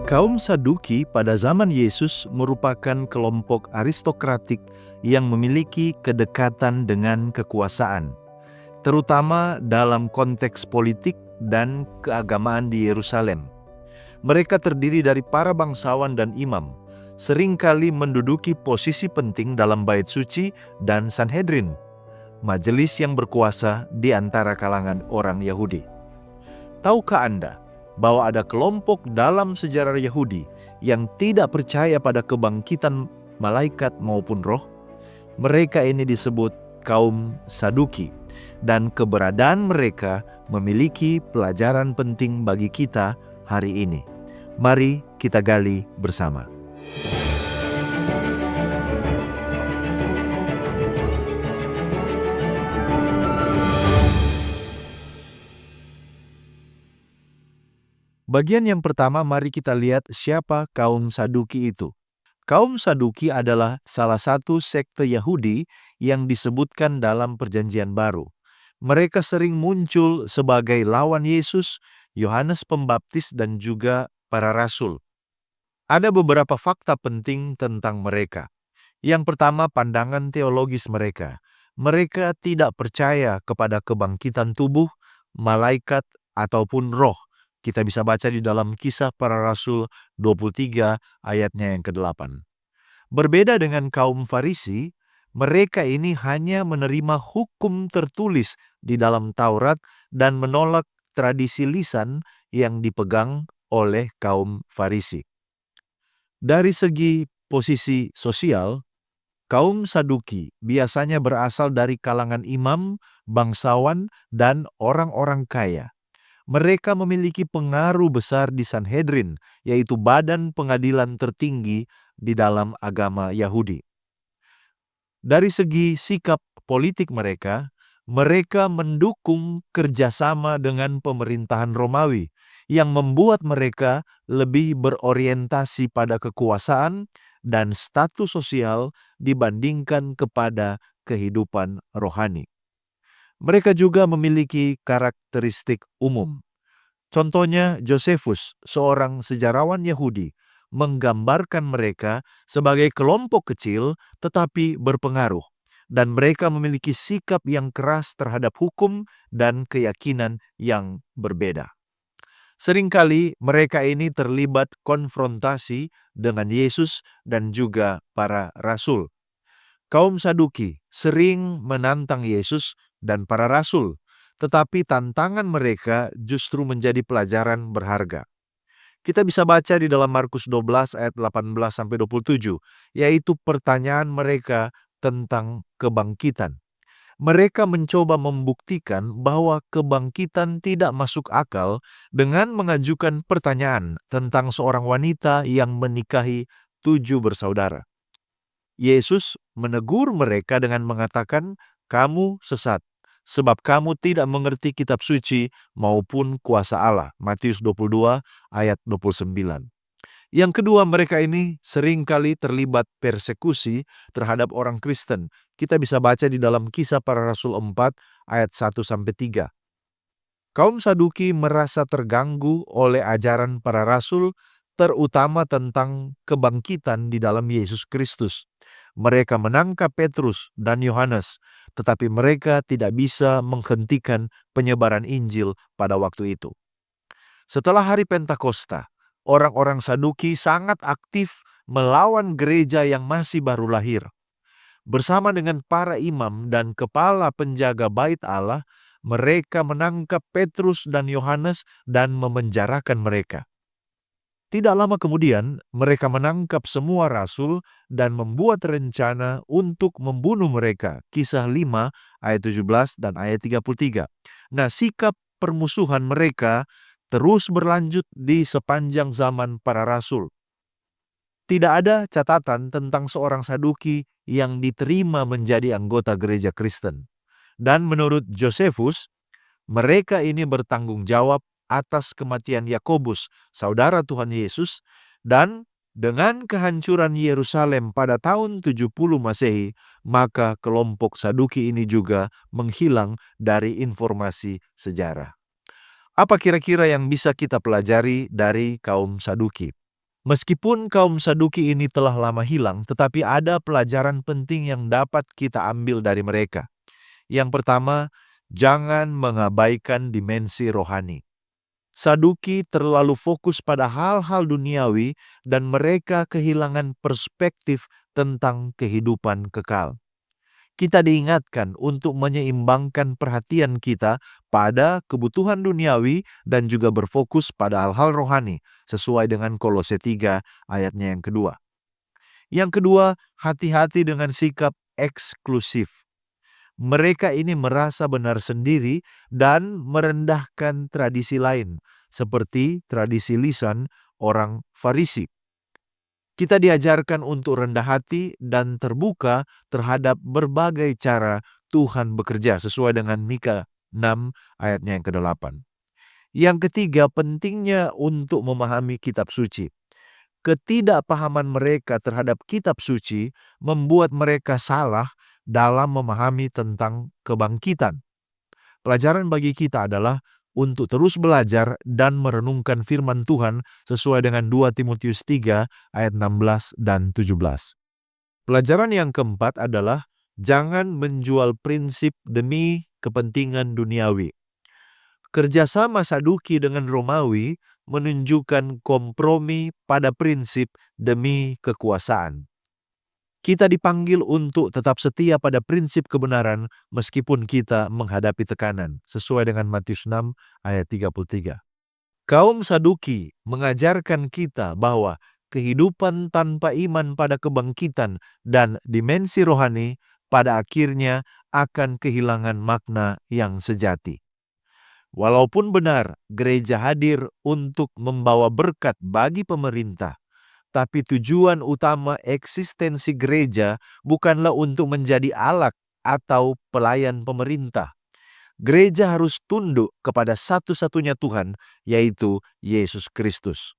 Kaum Saduki pada zaman Yesus merupakan kelompok aristokratik yang memiliki kedekatan dengan kekuasaan, terutama dalam konteks politik dan keagamaan di Yerusalem. Mereka terdiri dari para bangsawan dan imam, seringkali menduduki posisi penting dalam bait suci dan Sanhedrin, majelis yang berkuasa di antara kalangan orang Yahudi. Tahukah Anda bahwa ada kelompok dalam sejarah Yahudi yang tidak percaya pada kebangkitan malaikat maupun roh? Mereka ini disebut kaum Saduki, dan keberadaan mereka memiliki pelajaran penting bagi kita hari ini. Mari kita gali bersama. Bagian yang pertama, mari kita lihat siapa kaum Saduki itu. Kaum Saduki adalah salah satu sekte Yahudi yang disebutkan dalam Perjanjian Baru. Mereka sering muncul sebagai lawan Yesus, Yohanes Pembaptis, dan juga para rasul. Ada beberapa fakta penting tentang mereka. Yang pertama, pandangan teologis mereka. Mereka tidak percaya kepada kebangkitan tubuh, malaikat, ataupun roh. Kita bisa baca di dalam Kisah Para Rasul 23 ayatnya yang ke-8. Berbeda dengan kaum Farisi, mereka ini hanya menerima hukum tertulis di dalam Taurat dan menolak tradisi lisan yang dipegang oleh kaum Farisi. Dari segi posisi sosial, kaum Saduki biasanya berasal dari kalangan imam, bangsawan, dan orang-orang kaya. Mereka memiliki pengaruh besar di Sanhedrin, yaitu badan pengadilan tertinggi di dalam agama Yahudi. Dari segi sikap politik mereka mendukung kerjasama dengan pemerintahan Romawi, yang membuat mereka lebih berorientasi pada kekuasaan dan status sosial dibandingkan kepada kehidupan rohani. Mereka juga memiliki karakteristik umum. Contohnya, Josephus, seorang sejarawan Yahudi, menggambarkan mereka sebagai kelompok kecil tetapi berpengaruh, dan mereka memiliki sikap yang keras terhadap hukum dan keyakinan yang berbeda. Seringkali mereka ini terlibat konfrontasi dengan Yesus dan juga para rasul. Kaum Saduki sering menantang Yesus dan para rasul, tetapi tantangan mereka justru menjadi pelajaran berharga. Kita bisa baca di dalam Markus 12 ayat 18-27, yaitu pertanyaan mereka tentang kebangkitan. Mereka mencoba membuktikan bahwa kebangkitan tidak masuk akal dengan mengajukan pertanyaan tentang seorang wanita yang menikahi 7 bersaudara. Yesus menegur mereka dengan mengatakan, "Kamu sesat, sebab kamu tidak mengerti kitab suci maupun kuasa Allah." Matius 22 ayat 29. Yang kedua, mereka ini seringkali terlibat persekusi terhadap orang Kristen. Kita bisa baca di dalam Kisah Para Rasul 4 ayat 1-3. Kaum Saduki merasa terganggu oleh ajaran para rasul, terutama tentang kebangkitan di dalam Yesus Kristus. Mereka menangkap Petrus dan Yohanes, tetapi mereka tidak bisa menghentikan penyebaran Injil pada waktu itu. Setelah hari Pentakosta, orang-orang Saduki sangat aktif melawan gereja yang masih baru lahir. Bersama dengan para imam dan kepala penjaga bait Allah, mereka menangkap Petrus dan Yohanes dan memenjarakan mereka. Tidak lama kemudian, mereka menangkap semua rasul dan membuat rencana untuk membunuh mereka. Kisah 5 ayat 17 dan ayat 33. Nah, sikap permusuhan mereka terus berlanjut di sepanjang zaman para rasul. Tidak ada catatan tentang seorang Saduki yang diterima menjadi anggota gereja Kristen. Dan menurut Josephus, mereka ini bertanggung jawab atas kematian Yakobus, saudara Tuhan Yesus, dan dengan kehancuran Yerusalem pada tahun 70 Masehi, maka kelompok Saduki ini juga menghilang dari informasi sejarah. Apa kira-kira yang bisa kita pelajari dari kaum Saduki? Meskipun kaum Saduki ini telah lama hilang, tetapi ada pelajaran penting yang dapat kita ambil dari mereka. Yang pertama, jangan mengabaikan dimensi rohani. Saduki terlalu fokus pada hal-hal duniawi dan mereka kehilangan perspektif tentang kehidupan kekal. Kita diingatkan untuk menyeimbangkan perhatian kita pada kebutuhan duniawi dan juga berfokus pada hal-hal rohani, sesuai dengan Kolose 3 ayatnya yang kedua. Yang kedua, hati-hati dengan sikap eksklusif. Mereka ini merasa benar sendiri dan merendahkan tradisi lain, seperti tradisi lisan orang Farisi. Kita diajarkan untuk rendah hati dan terbuka terhadap berbagai cara Tuhan bekerja, sesuai dengan Mika 6 ayatnya yang ke-8. Yang ketiga, pentingnya untuk memahami kitab suci. Ketidakpahaman mereka terhadap kitab suci membuat mereka salah dalam memahami tentang kebangkitan. Pelajaran bagi kita adalah untuk terus belajar dan merenungkan firman Tuhan sesuai dengan 2 Timotius 3 ayat 16 dan 17. Pelajaran yang keempat adalah jangan menjual prinsip demi kepentingan duniawi. Kerjasama Saduki dengan Romawi menunjukkan kompromi pada prinsip demi kekuasaan. Kita dipanggil untuk tetap setia pada prinsip kebenaran meskipun kita menghadapi tekanan, sesuai dengan Matius 6 ayat 33. Kaum Saduki mengajarkan kita bahwa kehidupan tanpa iman pada kebangkitan dan dimensi rohani pada akhirnya akan kehilangan makna yang sejati. Walaupun benar gereja hadir untuk membawa berkat bagi pemerintah, tapi tujuan utama eksistensi gereja bukanlah untuk menjadi alat atau pelayan pemerintah. Gereja harus tunduk kepada satu-satunya Tuhan, yaitu Yesus Kristus.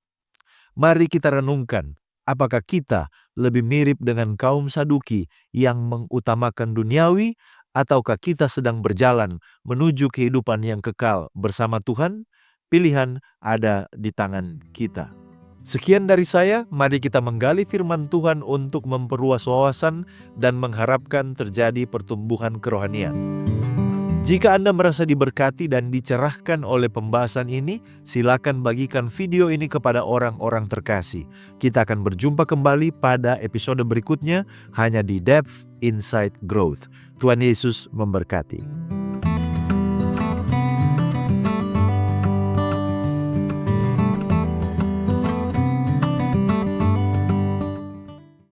Mari kita renungkan, apakah kita lebih mirip dengan kaum Saduki yang mengutamakan duniawi, ataukah kita sedang berjalan menuju kehidupan yang kekal bersama Tuhan? Pilihan ada di tangan kita. Sekian dari saya, mari kita menggali firman Tuhan untuk memperluas wawasan dan mengharapkan terjadi pertumbuhan kerohanian. Jika Anda merasa diberkati dan dicerahkan oleh pembahasan ini, silakan bagikan video ini kepada orang-orang terkasih. Kita akan berjumpa kembali pada episode berikutnya hanya di Depth Insight Growth. Tuhan Yesus memberkati.